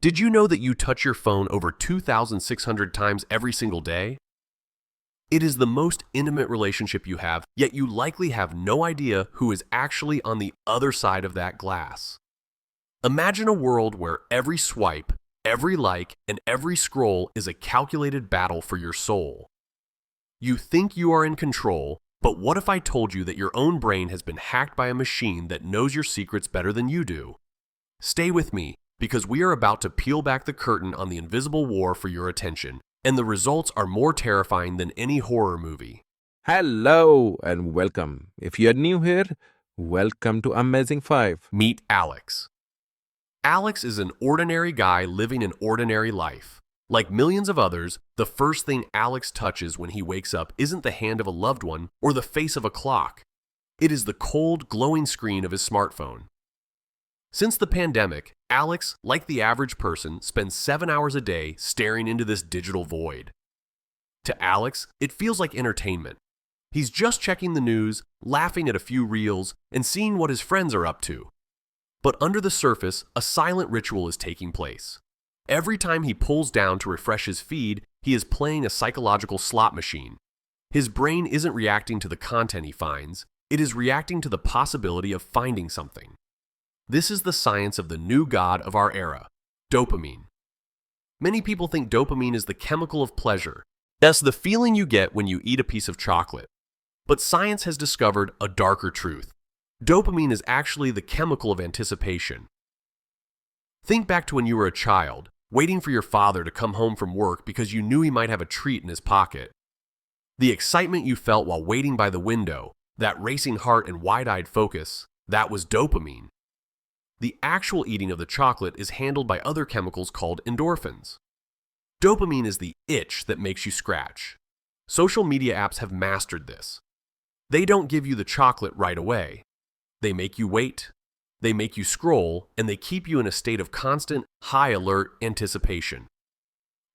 Did you know that you touch your phone over 2,600 times every single day? It is the most intimate relationship you have, yet you likely have no idea who is actually on the other side of that glass. Imagine a world where every swipe, every like, and every scroll is a calculated battle for your soul. You think you are in control, but what if I told you that your own brain has been hacked by a machine that knows your secrets better than you do? Stay with me, because we are about to peel back the curtain on the invisible war for your attention, and the results are more terrifying than any horror movie. Hello and welcome. If you're new here, welcome to Amazing 5. Meet Alex. Alex is an ordinary guy living an ordinary life. Like millions of others, the first thing Alex touches when he wakes up isn't the hand of a loved one or the face of a clock. It is the cold, glowing screen of his smartphone. Since the pandemic, Alex, like the average person, spends 7 hours a day staring into this digital void. To Alex, it feels like entertainment. He's just checking the news, laughing at a few reels, and seeing what his friends are up to. But under the surface, a silent ritual is taking place. Every time he pulls down to refresh his feed, he is playing a psychological slot machine. His brain isn't reacting to the content he finds, it is reacting to the possibility of finding something. This is the science of the new god of our era, dopamine. Many people think dopamine is the chemical of pleasure. That's the feeling you get when you eat a piece of chocolate. But science has discovered a darker truth. Dopamine is actually the chemical of anticipation. Think back to when you were a child, waiting for your father to come home from work because you knew he might have a treat in his pocket. The excitement you felt while waiting by the window, that racing heart and wide-eyed focus, that was dopamine. The actual eating of the chocolate is handled by other chemicals called endorphins. Dopamine is the itch that makes you scratch. Social media apps have mastered this. They don't give you the chocolate right away. They make you wait, they make you scroll, and they keep you in a state of constant, high-alert anticipation.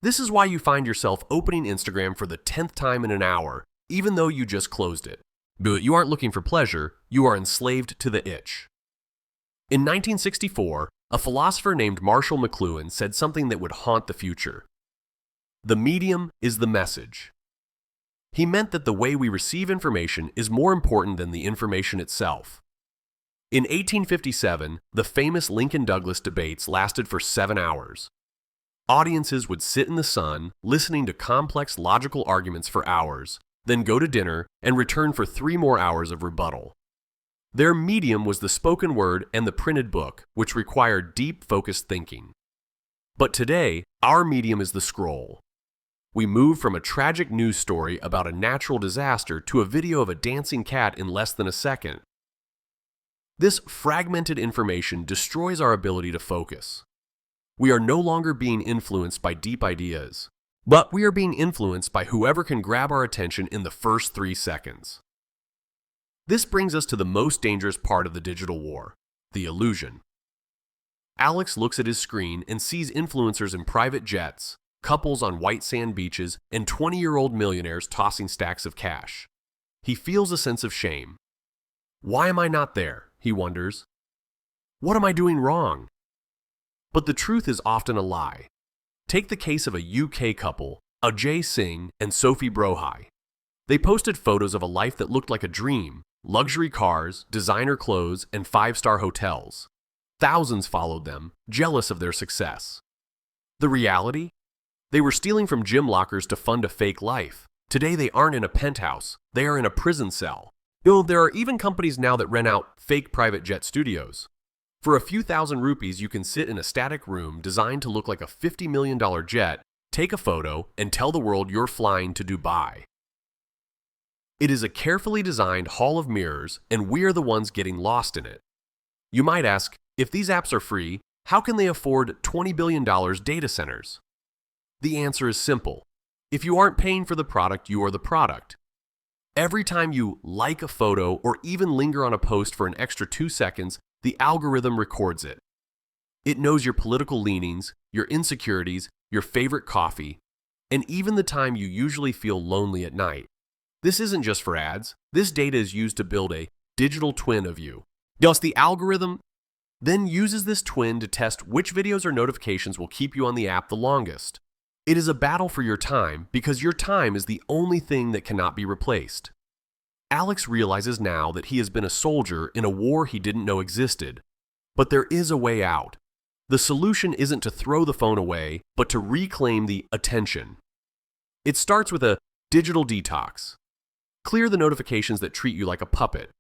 This is why you find yourself opening Instagram for the 10th time in an hour, even though you just closed it. But you aren't looking for pleasure, you are enslaved to the itch. In 1964, a philosopher named Marshall McLuhan said something that would haunt the future. The medium is the message. He meant that the way we receive information is more important than the information itself. In 1857, the famous Lincoln-Douglas debates lasted for 7 hours. Audiences would sit in the sun, listening to complex logical arguments for hours, then go to dinner and return for 3 more hours of rebuttal. Their medium was the spoken word and the printed book, which required deep, focused thinking. But today, our medium is the scroll. We move from a tragic news story about a natural disaster to a video of a dancing cat in less than a second. This fragmented information destroys our ability to focus. We are no longer being influenced by deep ideas, but we are being influenced by whoever can grab our attention in the first 3 seconds. This brings us to the most dangerous part of the digital war, the illusion. Alex looks at his screen and sees influencers in private jets, couples on white sand beaches, and 20-year-old millionaires tossing stacks of cash. He feels a sense of shame. Why am I not there? He wonders. What am I doing wrong? But the truth is often a lie. Take the case of a UK couple, Ajay Singh and Sophie Brohi. They posted photos of a life that looked like a dream, luxury cars, designer clothes, and 5-star hotels. Thousands followed them, jealous of their success. The reality? They were stealing from gym lockers to fund a fake life. Today they aren't in a penthouse, they are in a prison cell. There are even companies now that rent out fake private jet studios. For a few thousand rupees, you can sit in a static room designed to look like a $50 million jet, take a photo, and tell the world you're flying to Dubai. It is a carefully designed hall of mirrors, and we are the ones getting lost in it. You might ask, if these apps are free, how can they afford $20 billion data centers? The answer is simple. If you aren't paying for the product, you are the product. Every time you like a photo or even linger on a post for an extra 2 seconds, the algorithm records it. It knows your political leanings, your insecurities, your favorite coffee, and even the time you usually feel lonely at night. This isn't just for ads. This data is used to build a digital twin of you. Thus, the algorithm then uses this twin to test which videos or notifications will keep you on the app the longest. It is a battle for your time because your time is the only thing that cannot be replaced. Alex realizes now that he has been a soldier in a war he didn't know existed. But there is a way out. The solution isn't to throw the phone away, but to reclaim the attention. It starts with a digital detox. Clear the notifications that treat you like a puppet.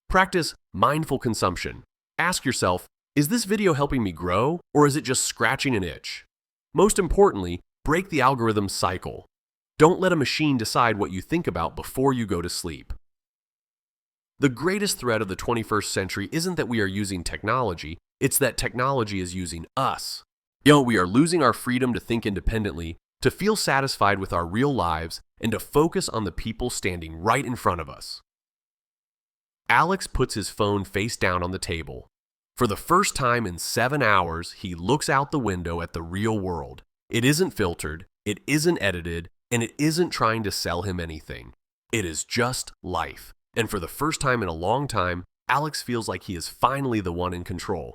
Practice mindful consumption. Ask yourself, is this video helping me grow, or is it just scratching an itch? Most importantly, break the algorithm cycle. Don't let a machine decide what you think about before you go to sleep. The greatest threat of the 21st century isn't that we are using technology, it's that technology is using us. We are losing our freedom to think independently, to feel satisfied with our real lives, and to focus on the people standing right in front of us. Alex puts his phone face down on the table. For the first time in 7 hours, he looks out the window at the real world. It isn't filtered, it isn't edited, and it isn't trying to sell him anything. It is just life. And for the first time in a long time, Alex feels like he is finally the one in control.